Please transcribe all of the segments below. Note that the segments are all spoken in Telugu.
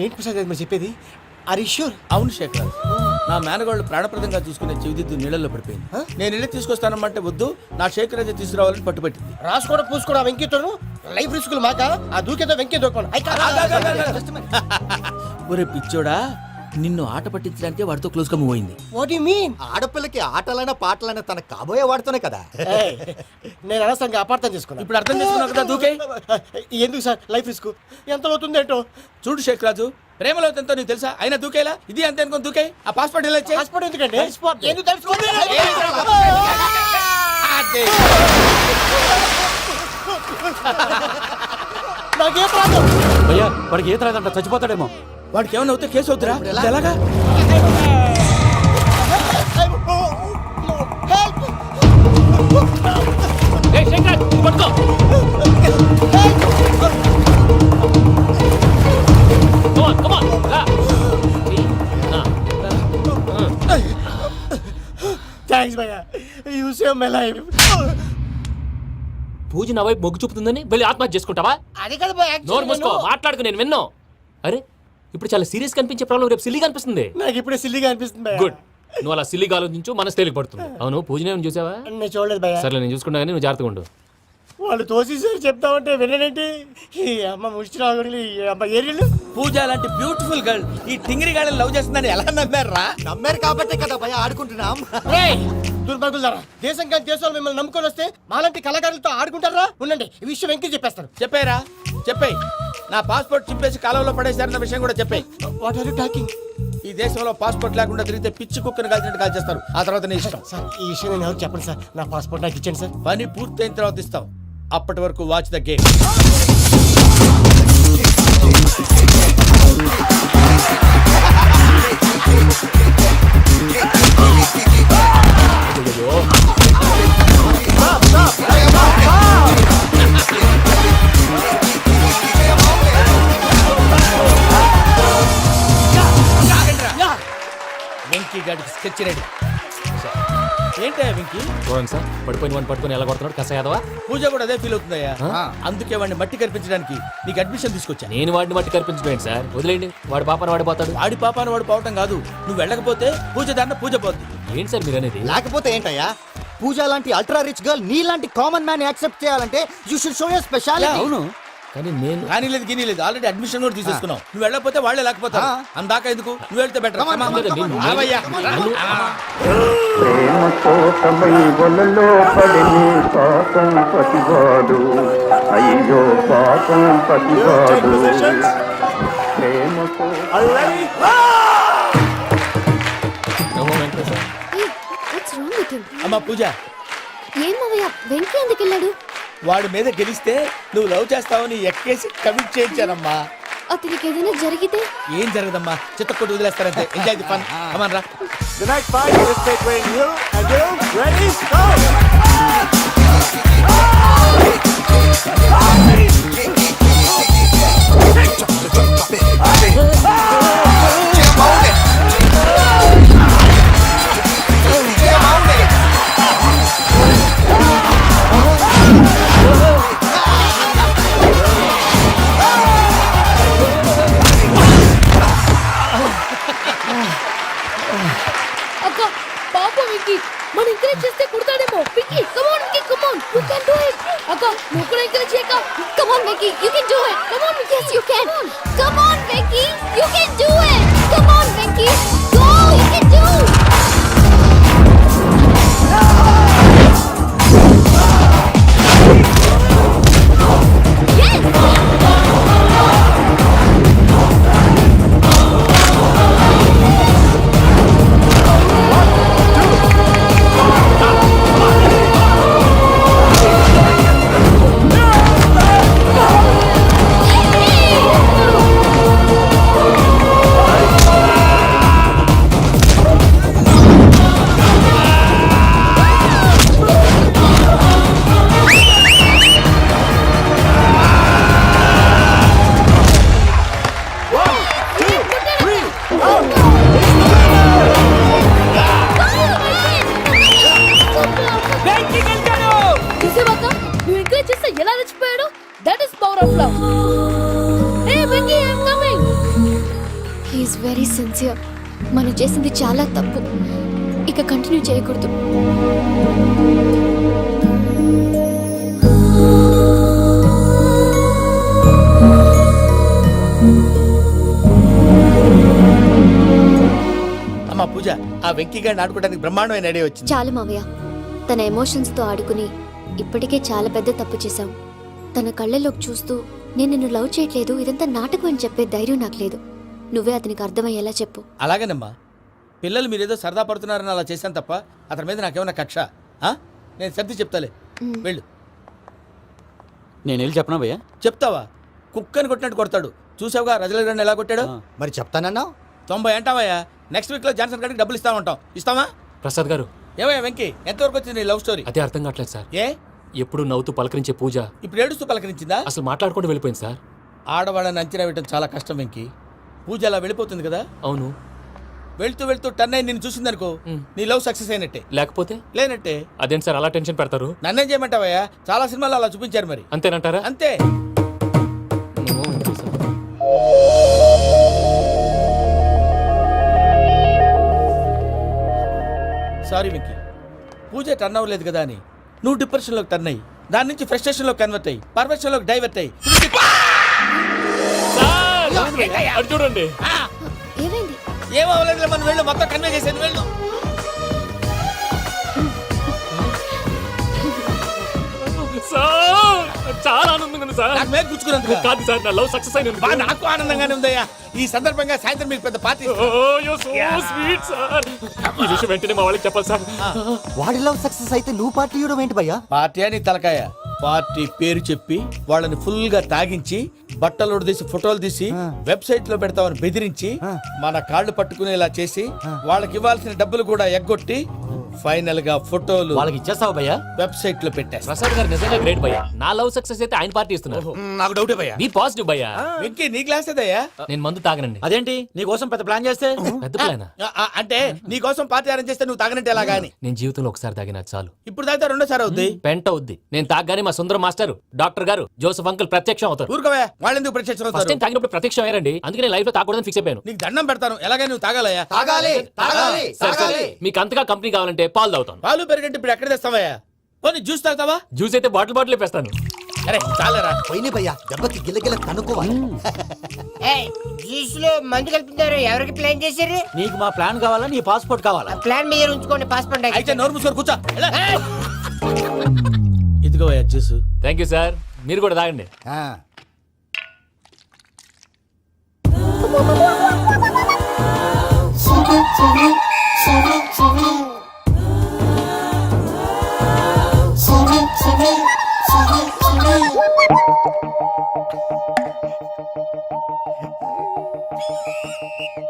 ఏంటి ప్రసాద్ మీరు చెప్పేది? Are you sure? అవును శేఖర్, నా మేనగాళ్ళు ప్రాణప్రదంగా చూసుకునే చెవిదిద్దు నీళ్ళల్లో పడిపోయింది. నేను ఇల్లు తీసుకొస్తానమ్మంటే వద్దు, నా శేఖర్ అయితే తీసుకురావాలని పట్టుబట్టింది. రాసుకోవడం పూసుకోవడం వెంకీతోను లైఫ్ రిస్కులు మాక ఆ దూకేదో వెంకీ దూకోండి. ఒరే పిచ్చోడా, నిన్ను ఆట పట్టించడానికి వాడితో క్లోజ్ గా మూవ్ అయింది. What you mean? ఆడపిల్లకి ఆటలైనా పాటలైనా తన కాబోయే వాడుతూనే కదా. నేను అనవసరంగా అపార్థం చేసుకున్నా. ఇప్పుడు అర్థం చేసుకున్నావు కదా, దూకే. ఎందుకు సార్ లైఫ్ రిస్క్ ఎంత అవుతుంది ఏంటో? చూడు శేఖర్ రాజు, ప్రేమలో ఎంతో నీకు తెలుసా? అయినా దూకేలా, ఇది అంతే అనుకుని దూకే. ఆ పాస్పోర్ట్ ఇలా ఇచ్చే. పాస్పోర్ట్ ఎందుకండి? ఎందుకు తెలుసుకోండి? నాకే ప్రాబ్లం. భయ్యా వాడికి ఈత రాదంట, చచ్చిపోతాడేమో. వాడికి ఏమైనా అవుతే కేసు అవుతురా? ఎలాగా? థ్యాంక్స్ భయ్యా, యు సేవ్ మై లైఫ్. పూజ నా వైపు మొగ్గు చూపుతుందని వెళ్ళి ఆత్మహత్య చేసుకుంటావా? అది కదా భయ్యా, నోరు మూసుకో, మాట్లాడుకు, నేను విన్నో. అరే ఇప్పుడు చాలా సీరియస్ కనిపించే ప్రాబ్లం రేపు సిల్లీగా అనిపిస్తుంది. నాకు ఇప్పుడే సిల్లిగా అనిపిస్తుంది భయ్యా. గుడ్, నువ్వు అలా సిల్లీగా ఆలోచించు, మనసు తేలిక పడుతుంది. అవును, పూజనే చూసావా? నేను చూడలేదు భయ్యా. సరే నేను చూసుకుంటా కానీ నువ్వు జాగ్రత్తగా ఉండు. వాళ్ళు తోసేసారు చెప్తామంటే విననేంటి? ఈ అమ్మ ముష్టి రాగుడి అమ్మ ఏరియలు. పూజ లాంటి బ్యూటిఫుల్ గర్ల్ ఈ టింగిరి గాడిని లవ్ చేస్తుందని ఎలా నమ్మారా? నమ్మారు కాబట్టే కదా భయ ఆడుకుంటున్నాం. దుర్భగులారా, దేశం కానీ దేశాలు మిమ్మల్ని నమ్ముకొని వస్తే మాలాంటి కళాకారులతో ఆడుకుంటారా? ఉండండి, ఈ విషయం వెంకీ చెప్పేస్తాను. చెప్పారా? చెప్పేయ్. నా పాస్పోర్ట్ చింపేసి కాలంలో పడేశారన్న విషయం కూడా చెప్పేయ్. What are you talking? ఈ దేశంలో పాస్పోర్ట్ లేకుండా తిరిగితే పిచ్చి కుక్కను కాల్చినట్టు కాల్చేస్తారు. ఆ తర్వాత నీ ఇష్టం. సార్ ఈ విషయం నేను ఎవరు చెప్పండి సార్. నా పాస్పోర్ట్ నాకు ఇచ్చేయండి సార్. పని పూర్తయిన తర్వాత ఇస్తాం. అప్పటి వరకు వాచ్ ద గేమ్. వెంకీ గాడికి స్కెచ్ రెడీ. ఏంటా వెంకీ? చూడండి సార్, పడిపోయిన వాడిని పట్టుకొని ఎలా కొడుతున్నాడు కసయాదవా. పూజ కూడా అదే ఫీల్ అవుతుందయ్యా. అందుకే వాడిని మట్టి కనిపించడానికి నీకు అడ్మిషన్ తీసుకొచ్చా. నేను వాడిని మట్టి కనిపించలేదు సార్, వదిలేండి. వాడి పాపను వాడిపోతాడు. వాడి పాపాను వాడు పోవటం కాదు, నువ్వు వెళ్ళకపోతే పూజ దాన్న పూజ పోద్ది. ఏంటి సార్ మీరు అనేది? లేకపోతే ఏంటయ్యా, పూజ లాంటి అల్ట్రా రిచ్ గర్ల్ నీ లాంటి కామన్ మ్యాన్ యాక్సెప్ట్ చేయాలంటే you should show your speciality. అవును, కానీ నేను కానీ లేదు గిని లేదు, ఆల్రెడీ అడ్మిషన్ కూడా తీసేసుకున్నావు. నువ్వు వెళ్ళకపోతే వాళ్ళే లేకపోతారు. అందాక ఎందుకు, నువ్వు వెళ్తే బెటర్. ప్రేమ కోసమై వలలో పడిని పాపం పతివాడు, అయ్యో పాపం పతివాడు. ప్రేమ అమ్మా పూజ, ఏం మావయ్య, వెంకీ ఎందుకు వెళ్ళాడు? వాడి మీద గెలిస్తే నువ్వు లవ్ చేస్తావని ఎక్కేసి కమిట్ చేయించానమ్మా. అతనికి ఏదైనా జరిగితే? ఏం జరగదమ్మా, చిత్త కొట్టు వదిలేస్తారంటే. Enjoy the fun. కమాన్ రా. The next fight is between you and you. Ready? Go! అక్క పాపం వెంకీ, మన ఎంకరేజ్ చేస్తే కుడతాడేమో. Venky come on, Venky come on, you can do it. అక్క నువ్వు కూడా ఎంకరేజ్ చేయక. Come on Venky, you can do it. Come on, yes you can. Come on Venky, you can do it. Come on Venky, go, you can do. Is very sincere. మనం చేసింది చాలా తప్పు, ఇక కంటిన్యూ చేయకూడదు. అమ్మా పూజ, ఆ వెంకీ గారిని ఆడుకోవడానికి బ్రహ్మాండమైన ఐడియా వచ్చింది. చాలు మావయ్య, తన ఎమోషన్స్తో ఆడుకుని ఇప్పటికే చాలా పెద్ద తప్పు చేశావు. తన కళ్ళలోకి చూస్తూ నేను నిన్ను లవ్ చేయట్లేదు, ఇదంతా నాటకం అని చెప్పే ధైర్యం నాకు లేదు. నువ్వే అతనికి అర్థమయ్యేలా చెప్పు. అలాగేనమ్మా, పిల్లలు మీరేదో సరదా పడుతున్నారని అలా చేశాను తప్ప అతని మీద నాకేమన్నా కక్ష? నేను సర్ది చెప్తాలే, వెళ్ళు. నేను వెళ్ళి చెప్పనా భయ్యా? చెప్తావా? కుక్కని కొట్టినట్టు కొడతాడు. చూసావుగా రజల గారిని ఎలా కొట్టాడు? మరి చెప్తానన్నావు. 90 అంటావయ్యా. నెక్స్ట్ వీక్ లో జాన్సన్ గారికి డబ్బులు ఇస్తామంటాం. ఇస్తావా? ప్రసాద్ గారు, ఏమయ్యా వెంకీ, ఎంతవరకు వచ్చింది నీ లవ్ స్టోరీ? అదే అర్థం కావట్లేదు సార్. ఏ ఎప్పుడు నవ్వుతూ పలకరించే పూజ ఇప్పుడు ఏడుస్తూ పలకరించిందా? అసలు మాట్లాడుకుంటూ వెళ్ళిపోయింది సార్. ఆడవాళ్ళని అంచనా వేయడం చాలా కష్టం వెంకీ. పూజ అలా వెళ్ళిపోతుంది కదా. అవును. వెళ్తూ వెళ్తూ టర్న్ అయి నిన్ను చూసిందనుకో, నీ లవ్ సక్సెస్ అయినట్టే. లేకపోతే లేనట్టే. అదేంటి సార్ అలా టెన్షన్ పెడతారు? నన్నేం చేయమంటావయ్యా? చాలా సినిమాలు అలా చూపించారు మరి. అంతేనంటారా? అంతే. సారీ వెంకీ, పూజ టర్న్ అవ్వలేదు కదా అని నువ్వు డిప్రెషన్లోకి టర్న్ అయ్యి దాని నుంచి ఫ్రస్ట్రేషన్లోకి కన్వర్ట్ అయ్యి పర్వర్షన్లోకి డైవర్ట్ అయ్యి అటు చూడండి. ఏమైంది? ఏమవ్వలేదు, మనం వెళ్ళు, మొత్తం కన్వే చేసేది వెళ్ళు. సార్ చాలా ఆనందంగా ఉంది సార్. నాకు మేలు గుచ్చుకున్నందుకు కాదు సార్, నా లవ్ సక్సెస్ అయినందుకు. బా, నాకు ఆనందంగానే ఉందయ్యా. ఈ సందర్భంగా సాయంత్రం మీకు పెద్ద పార్టీ. Sweet sir. ఈ విషయం వెంటనే మా వాళ్ళకి చెప్పాలి సార్. వాడి లవ్ సక్సెస్ అయితే నువ్వు పార్టీ ఇవ్వడం ఏంటి భయ్యా? పార్టీ అని తలకాయ. పార్టీ పేరు చెప్పి వాళ్ళని ఫుల్ గా తాగించి బట్టలు తీసి ఫోటోలు తీసి వెబ్సైట్ లో పెడతామని బెదిరించి మన కాళ్ళు పట్టుకునేలా చేసి వాళ్ళకి ఇవ్వాల్సిన డబ్బులు కూడా ఎగ్గొట్టి ఫైనల్ గా ఫోటోలు వాళ్ళకి ఇచ్చేస్తావు భయ్యా? వెబ్సైట్ లో పెట్టేస్తా. ప్రసాద్ గారు నిజంగా గ్రేట్ భయ్యా. నా లవ్ సక్సెస్ అయితే ఆయన పార్టీ ఇస్తున్నారు. నాకు డౌటే భయ్యా. బీ పాజిటివ్ భయ్యా. వెంకీ, నీ గ్లాస్ ఏదయ్యా? నేను మందు తాగనండి. అదేంటి నీ కోసం పెద్ద ప్లాన్ చేస్తే? పెద్ద ప్లానా? అంటే నీ కోసం పార్టీ అరేంజ్ చేస్తే నువ్వు తాగనంటే ఎలాగా అని. నేను జీవితంలో ఒకసారి తాగినా చాలు. ఇప్పుడు తాగితే రెండోసారి అవుద్ది. పెంట అవుద్ది. నేను తాగగానే మా సుందరం మాస్టర్, డాక్టర్ గారు, జోసఫ్ అంకుల్ ప్రత్యక్షం అవుతారు. ఊరుకోవా, వాళ్ళెందుకు ప్రత్యక్షం ఫస్ట్ అవుతారు? టైం తాగినప్పుడు ప్రత్యక్షం అయ్యారండి. అందుకే నేను లైఫ్ లో తాగకూడదని ఫిక్స్ అయిపోయాను. నీకు దండం పెడతాను, ఎలాగైనా నువ్వు తాగాలయ్యా. తాగాలి తాగాలి సరే, సరే. తాగాలి. మీకు అంతగా కంపెనీ కావాలంటే పాలు తాగుతాను. పాలు పెరిగంటే ఇప్పుడు ఎక్కడ తెస్తావయ్యా? పోనీ జ్యూస్ తాగుతావా? జ్యూస్ అయితే బాటిల్ వేస్తాను. అరే చాలరా. పోయిన భయ్యా, దెబ్బకి గిల్లగిల్ల కనుక్కోవాలి. జ్యూస్ లో మందు కలుపుతున్నారు. ఎవరికి ప్లాన్ చేశారు? నీకు మా ప్లాన్ కావాలా, నీ పాస్పోర్ట్ కావాలా? ప్లాన్ మీద ఉంచుకోండి, పాస్పోర్ట్ అయితే నోరు మూసుకొని కూర్చో. ఎలా? ఇదిగోవయ్యా జ్యూస్. Thank you sir. మీరు కూడా తాగండి. ఆ.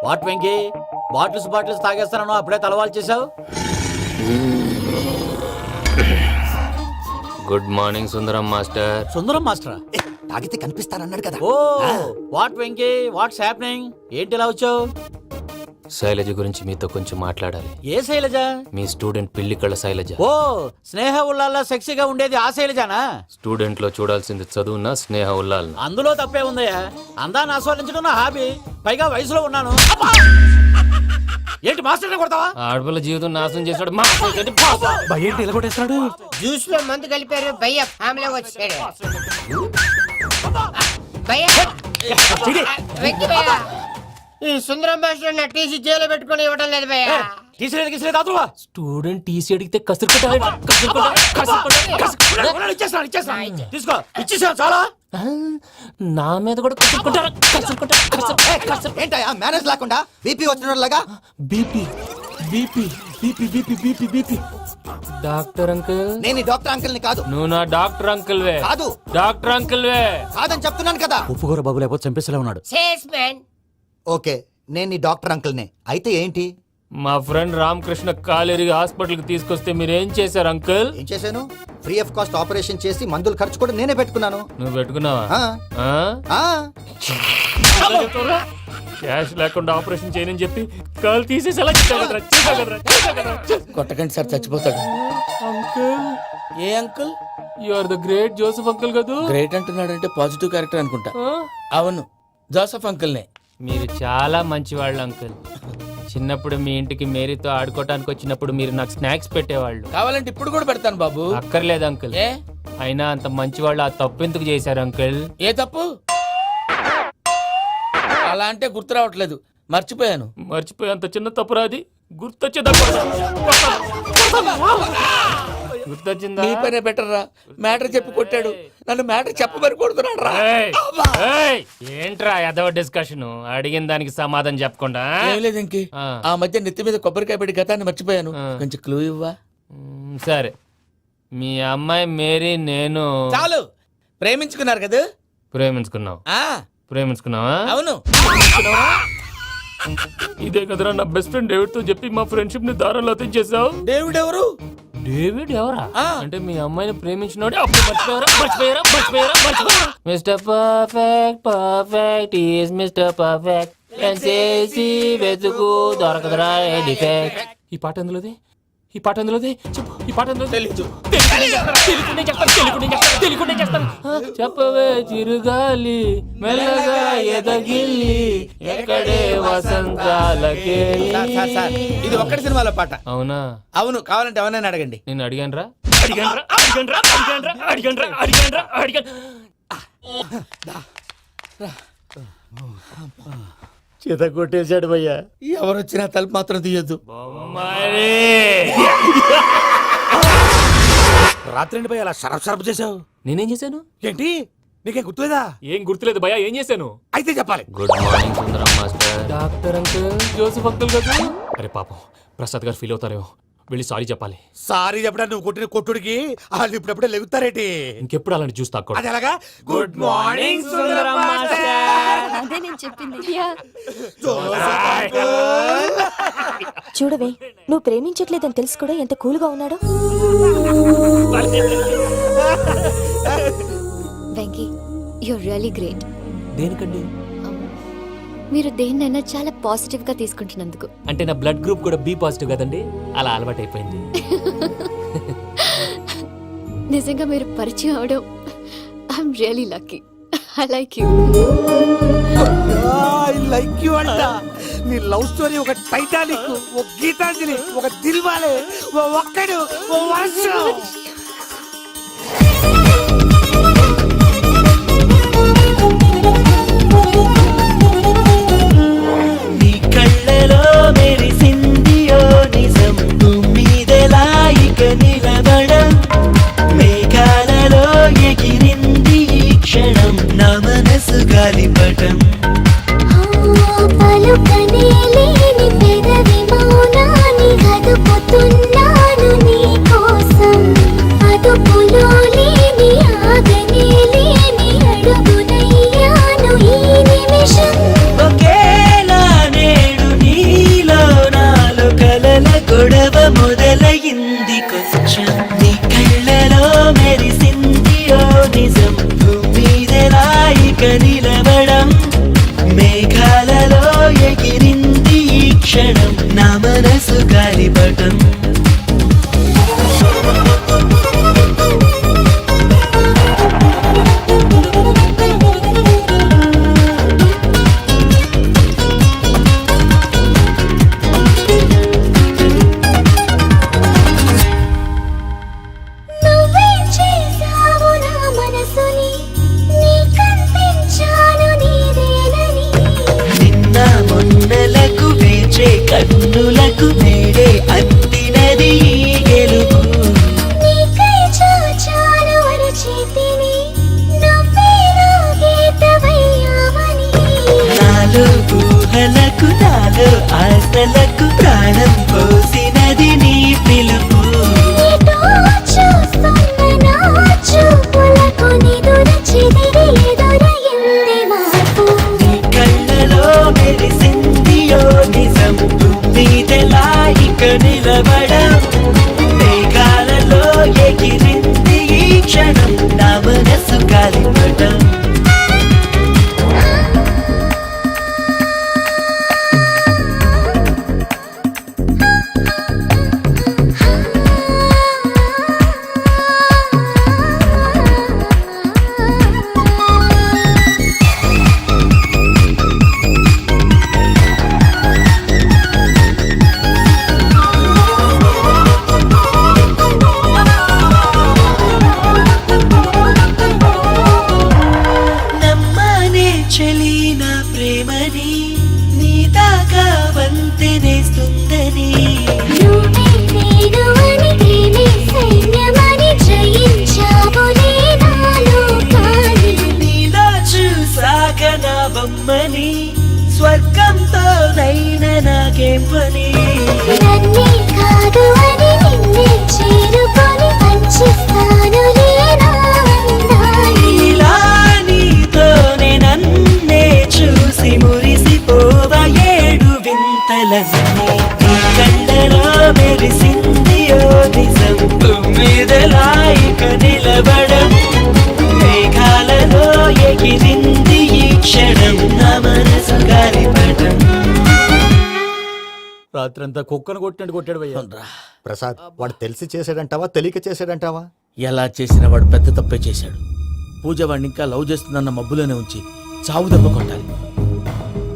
వాట్ వెంకీ, బాటిల్స్ తాగేస్తానో అప్పుడే తలవాలు చేసావు? Good morning Sundaram master. Sundaram మాస్టరా? ఏ, తాగితే కనిపిస్తానన్నాడు కదా. Oh what Venky, what's happening? ఏంటి ఇలా వచ్చావు? శైలజ గురించి మీతో కొంచెం మాట్లాడాలి. ఏ శైలజ? మీ స్టూడెంట్ పిల్లి కళ్ళ శైలజ. ఓ స్నేహ ఉల్లాల్లో సెక్సీగా ఉండేది ఆ శైలజానా? స్టూడెంట్ లో చూడాల్సింది చదువున స్నేహ ఉల్లాల్. అందులో తప్పే ఉందయ్యా. అందాన్ని ఆస్వాదించడం నా హాబీ, పైగా వయసులో ఉన్నాను. అబ్బా! ఏంటి మాస్టర్ కొడతావా? ఆడపిల్ల జీవితం నాశనం చేశాడు. ఏంటి ఇలా కొట్టేస్తాడు? జ్యూస్ లో మందు కలిపారు. భయ్య ఫ్యామిలీ వచ్చాడు. భయ్య వెక్కి భయ్య, ఈ సుందరం భాష నా టీసీ జైలు పెట్టుకుని ఇవ్వడం లేదు భయ్య. స్టూడెంట్ టీసీ అడిగితే తీసుకో, ఇచ్చేసా చాలా. నా మీద కూడా ఏంటయ్యా మేనేజ్ లేకుండా బీపీ వచ్చినలాగా? BP BP BP BP BP BP. Doctor uncle, నేను ఈ డాక్టర్ అంకుల్ ని కాదు. నువ్వు నా డాక్టర్ అంకుల్ వే. కాదు. డాక్టర్ అంకుల్ వే కాదని చెప్తున్నాను కదా. ఉప్పుకూర బాబు లేకపోతే చంపేసేలా ఉన్నాడు. Sales man. ఓకే, నేను ఈ డాక్టర్ అంకుల్ నే. అయితే ఏంటి? మా ఫ్రెండ్ రామకృష్ణ కాలేరికి హాస్పిటల్ కి తీసుకొస్తే మీరేం చేశారు అంకుల్? ఏం చేశాను? ఫ్రీ ఆఫ్ కాస్ట్ ఆపరేషన్ చేసి మందుల ఖర్చు కూడా నేనే పెట్టుకున్నాను. నువ్వు పెట్టుకున్నావా? ఆ. ఆ. క్యాష్ లేకుండా ఆపరేషన్ చేయనని చెప్పి కాల్ తీసేసి ఎలా కొట్టకండి సార్, చచ్చిపోతాడు. అంకుల్, ఏ uncle? You are the great Joseph uncle కదా? గ్రేట్ అంటున్నాడంటే పాజిటివ్ క్యారెక్టర్ అనుకుంటా. అవును, జోసఫ్ అంకుల్నే. మీరు చాలా మంచివాళ్ళు అంకుల్. చిన్నప్పుడు మీ ఇంటికి మేరీతో ఆడుకోవటానికి వచ్చినప్పుడు మీరు నాకు స్నాక్స్ పెట్టేవాళ్ళు. కావాలంటే ఇప్పుడు కూడా పెడతాను బాబు. అక్కర్లేదు అంకుల్. ఏ అయినా అంత మంచివాళ్ళు ఆ తప్పు ఎందుకు చేశారు అంకుల్? ఏ తప్పు? అలా అంటే గుర్తు రావట్లేదు, మర్చిపోయాను. మర్చిపోయేంత చిన్న తప్పురా అది. గుర్తొచ్చిందా? గుర్తొచ్చిందా? నీ పనే బెటర్ రా. మ్యాటర్ చెప్పి కొట్టాడు, నన్ను మ్యాటర్ చెప్పమని కొడుతున్నాడు రా. ఏయ్, ఏయ్, ఏంట్రా ఎదవ డిస్కషన్? అడిగిన దానికి సమాధానం చెప్పకుండా? ఏం లేదు ఇంకి. ఆ. ఆ మధ్య నెత్తి మీద కొబ్బరికాయ పెట్టి గతాన్ని మర్చిపోయాను. ఆ. కొంచెం క్లూ ఇవ్వా? సరే, మీ అమ్మాయి మేరీ నేను చాలు. ప్రేమించుకున్నారు కదా? ప్రేమించుకున్నావు. ఆ ప్రేమించుకున్నావా? అవును. ఇదే కదరా నా బెస్ట్ ఫ్రెండ్ డేవిడ్ తో చెప్పి మా ఫ్రెండ్షిప్ ని దారంలో తెచ్చేసావు. దేవుడు ఎవరు? డేవిడ్ ఎవరా? ఆ. అంటే మీ అమ్మాయిని ప్రేమించినోడు అప్పుడు మర్చిపోయారా? Mister perfect perfect is mister perfect చేసి వెతుకు దొరకదురా డిఫెక్ట్. ఈ పాట ఎందులోది? చెప్పు. ఈ పాట ఎందులో? తెలీదు. తెలుగునే చేస్తాను. చెప్పవే చిరుగాలి మెల్లగా ఎదగిల్లి ఎక్కడే వసంతాలకే. సార్, ఇది ఒక్కటి సినిమాలో పాట. అవునా? అవును. కావాలంటే ఎవరైనా అడగండి. నేను అడిగాను. చేత కొట్టేశాడు భయ్యా. ఎవరు వచ్చినా తలుపు మాత్రం తీయొద్దు. రాత్రి భయ్య అలా షరఫ్ చేసావు. నేనేం చేశాను? ఏంటి నీకేం గుర్తులేదా? ఏం గుర్తులేదు భయ్యా. ఏం చేశాను? అయితే చెప్పాలి. Good morning Sundaram master. Doctor uncle, Joseph uncle కదా? అరే పాపం, ప్రసాద్ గారు ఫీల్ అవుతారేమో. వెళ్ళి సారీ చెప్పాలి. సారీ చెప్పడా నువ్వు కొట్టిన కొట్టుడికి వాళ్ళు ఇప్పుడప్పుడే లెగుతారేటి. ఇంకెప్పుడు అలాంటి జ్యూస్ తాక్కూడదు. అది ఎలాగా? Good morning Sundaram master. అదే నేను చెప్పింది. చూడవే, నువ్వు ప్రేమించట్లేదని తెలుసు కూడా ఎంత కూల్గా ఉన్నాడో. Venky, you're really great. దేనికండి? మీరు దేన్నైనా చాలా పాజిటివ్ గా తీసుకుంటున్నందుకు. అంటే నా బ్లడ్ గ్రూప్ కూడా బి పాజిటివ్ కదండి, అలా అలవాటు అయిపోయింది. నిజంగా మీరు పరిచయం అవడం I'm really lucky. I like you. I like you అంట. నీ లవ్ స్టోరీ ఒక టైటానిక్, ఒక గీతాంజలి, ఒక దిల్వాలే, ఓ ఒక్కడు, ఓ వర్షం. నీ కళ్ళలో మెరిసిందియో నిజం, మీదెలా ఇక నిలబడం, మేఘాలలో ఎగిరింది ఈ క్షణం, నా మనసు గాలిపటం. పలుకనే లేని పెదవి మౌనాన్ని కదుపుతున్నాను నీ కోసం. అదుపులో లేని ఆగనే లేని అడుగునయ్యాను ఈ నిమిషం. ఒకేలా నేడు నీలో నాలో కలల గొడవ మొదలయింది కొంచెం. నీ కళ్ళలో మెరిసింది ఓ నిజం, మీదెలా ఇక నిలబడం, మేఘాలలో ఎగిరింది ఈ క్షణం, నా మనసు గాలిపటం. నువ్వేం చేసావు నా మనసుని, నీ కనిపించాను నీదేనని. నిన్న మొన్నలకు వేచే కన్నులకు నేడే అందినది ఈ గెలుపు. నీకై చాచాను అరచేతిని, నువ్వే నా గీతవయ్యావని. నాలో ఊహలకు నాలో ఆశలకు ప్రాణం పోసినది నీ పిలుపు. నీతో చూస్తున్న నా చూపులకు నిదుర చెదిరి ఎదురయింది మార్పు. నీ కళ్ళలో మెరిసింది ఓ నిజం, మీదెలా ఇక నిలబడం, మేఘాలలో ఎగిరింది ఈ క్షణం, నా మనసు గాలిపటం. వస్తుందని నీ దాకా వంతెనేస్తుందని నీలో చూసాక నా బొమ్మని స్వర్గంతో నైనా నాకేం పని ఇలా నీతోనే నన్నే చూసి మురిసిపోవా ఏడు వింతలన్నీ నీ కళ్ళలో మెరిసింది ఓ నిజం తుమ్మిదలా ఇక నిలబడం మేఘాలలో ఎగిరింది ఈ క్షణం నా మనసు గాలిపటం రాత్రంతా కుక్కను కొట్టినట్టు కొట్టాడు భయ్యా. ప్రసాద్ వాడు తెలిసి చేసాడంటావా తెలియక చేసాడంటావా? ఎలా చేసిన వాడు పెద్ద తప్పే చేశాడు. పూజ వాడిని ఇంకా లవ్ చేస్తుందన్న మబ్బులోనే ఉంచి చావు దెబ్బ కొట్టాలి.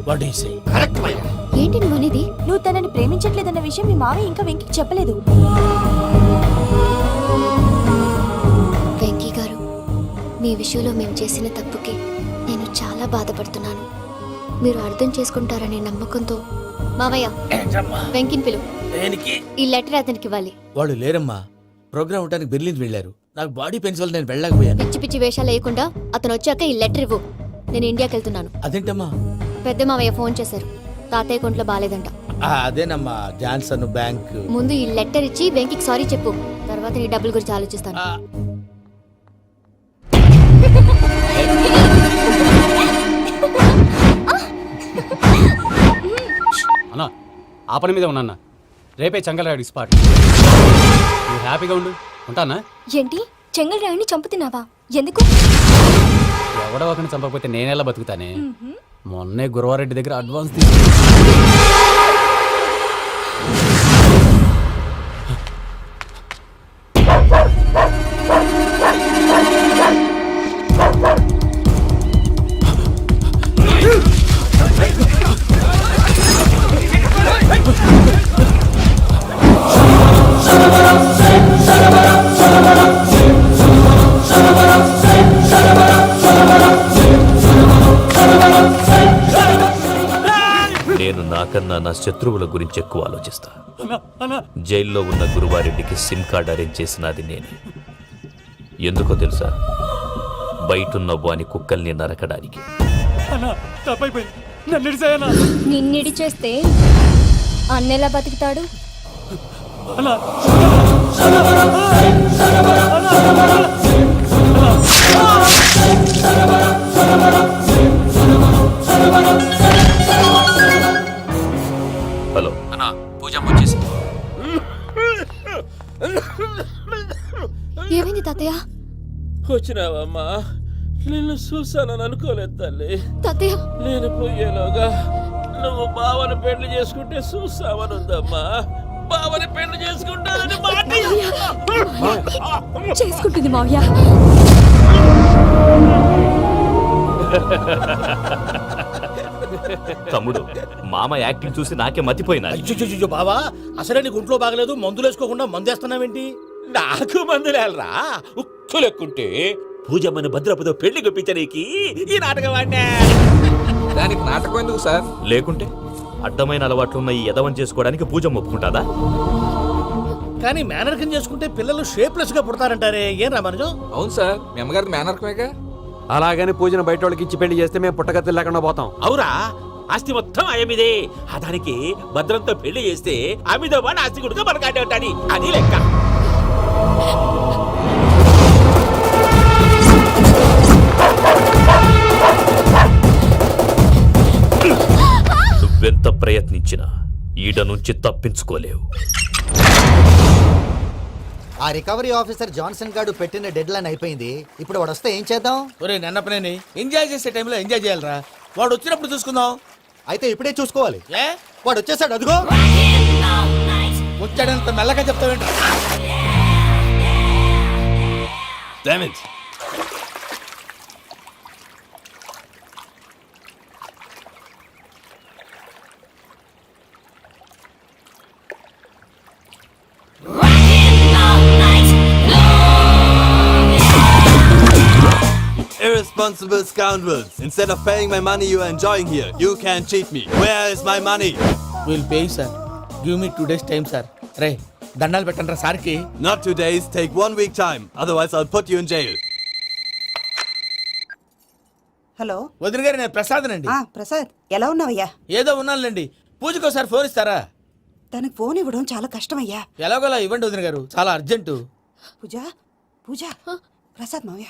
వాడు ఏంటి నువ్వు అనేది? నువ్వు తనని ప్రేమించట్లేదన్న విషయం మీ మావయ్య ఇంకా వెంకికి చెప్పలేదు. వెంకీ గారు, మీ విషయంలో మేము చేసిన తప్పుకి నేను చాలా బాధపడుతున్నాను. మీరు అర్థం చేసుకుంటారనే నమ్మకంతో మావయ్య వెంకిని పిలువు. ఈ లెటర్ అతనికి ఇవ్వాలి. వాడు లేరమ్మా, ప్రోగ్రామ్ ఉండడానికి బెర్లిన్ వెళ్ళారు. నాకు బాడీ పెయిన్స్ వల్ల నేను వెళ్ళలేకపోయాను. పిచ్చి పిచ్చి వేషాలు వేయకుండా అతను వచ్చాక ఈ లెటర్ ఇవ్వు. నేను ఇండియాకి వెళ్తున్నాను. అదేంటమ్మా? పెద్ద మావయ్య ఫోన్ చేశారు. తాతయ్య కొంట్లో బాలేదంట. అదేనమ్మా, జాన్సన్ బ్యాంక్. ముందు ఈ లెటర్ ఇచ్చి వెంకికి సారీ చెప్పు. తర్వాత నీ డబ్బుల గురించి ఆలోచిస్తాను. అన్నా ఆ పని మీద ఉన్నా. రేపే చెంగల్రాయుడు స్పాట్. నువ్వు హ్యాపీగా ఉండు. ఉంటానా? ఏంటి, చెంగల్రాయుడిని చంపుతున్నావా? ఎందుకు? ఎవడో ఒకరిని చంపకపోతే నేనెలా బతుకుతానే. మొన్నే గురవారెడ్డి దగ్గర అడ్వాన్స్ నేను నాకన్నా నా శత్రువుల గురించి ఎక్కువ ఆలోచిస్తా. జైల్లో ఉన్న గురువారెడ్డికి సిమ్ కార్డ్ అరేంజ్ చేసినది నేనే. ఎందుకో తెలుసా? బయటున్న వాని కుక్కల్ని నరకడానికి. నిన్నిడి చేస్తే అన్నెలా బతుకుతాడు? హలో అన్నా, పూజమ్మ వచ్చేసింది. ఏమైంది తాతయ్య? వచ్చినావమ్మా? నిన్ను చూసానని అనుకోలేదు తల్లి. తాతయ్య, నేను పోయేలోగా నువ్వు బావని పెళ్లి చేసుకుంటే చూసావని ఉందమ్మా. బావని పెళ్లి చేసుకుంటానని చేసుకుంటుంది మావయ్య. తమ్ముడు, మామ యాక్టింగ్ చూసి నాకే మతిపోయినా. అయ్యో బావా, అసలే నీకు ఒంట్లో బాగలేదు, మందులు వేసుకోకుండా మందేస్తున్నావేంటి? నాకు మందులేలరా, ఉక్కు లెక్కుంటే పూజమ్మని భద్రపదో పెళ్లి గొప్పించడానికి ఈ నాటకం ఆడినా. దానికి నాటకం ఎందుకు సార్? లేకుంటే అడ్డమైన అలవాట్లున్న ఈ యదవం చేసుకోవడానికి పూజమ్మ ఒప్పుకుంటాదా? కానీ మేనర్కం చేసుకుంటే పిల్లలు షేప్లెస్ గా పుడతారంటారే, ఏం రామానుజం? అవును సార్, మీ అమ్మగారిది మేనర్కమేగా. అలాగని పూజను బయట వాళ్ళకి ఇచ్చి పెళ్లి చేస్తే మేము పుట్టగతి లేకుండా పోతాం. అవురా, ఆస్తి మొత్తం ఆయమిదే. ఆ దానికి భద్రంతో పెళ్లి చేస్తే ఆమెతో పాటు ఆస్తి గుడిగా మనకాడే ఉంటాని, అది లెక్క. నువ్వెంత ప్రయత్నించినా ఈడ నుంచి తప్పించుకోలేవు. ఆ రికవరీ ఆఫీసర్ జాన్సన్ గారు పెట్టిన డెడ్ లైన్ అయిపోయింది. ఇప్పుడు వాడు వస్తే ఏం చేద్దాం? ఒరే నన్నపనేని, ఎంజాయ్ చేసే టైంలో ఎంజాయ్ చేయాలరా. వాడు వచ్చినప్పుడు చూసుకుందాం. అయితే ఇప్పుడే చూసుకోవాలి. ఏ, వాడు వచ్చేసాడు, అదిగో. వచ్చాడంత మెల్లగా చెప్తావేంట? Irresponsible scoundrels. Instead of paying my money you are enjoying here, you can cheat me. Where is my money? Will pay sir. Give me 2 days time sir. రే దండాలు పెట్టండి సార్కి. Not 2 days, take 1 week time. Otherwise I'll put you in jail. Hello వదిన గారు నేను ప్రసాదనండి. ప్రసాద్ ఎలా ఉన్నావయ్యా? ఏదో ఉన్నానులేండి. పూజకి ఒకసారి ఫోన్ ఇస్తారా? తనకు ఫోన్ ఇవ్వడం చాలా కష్టమయ్యా. ఎలాగోలా ఇవ్వండి వదిన గారు, చాలా అర్జెంటు. పూజ పూజ ప్రసాద్ మావయ్య.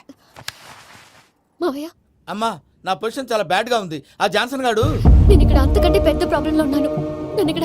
మావయ్య అమ్మా నా పొజిషన్ చాలా బ్యాడ్ గా ఉంది. ఆ జాన్సన్ గాడు నేను ఇక్కడ అంతకంటే పెద్ద ప్రాబ్లం లో ఉన్నాను. నన్ను ఇక్కడ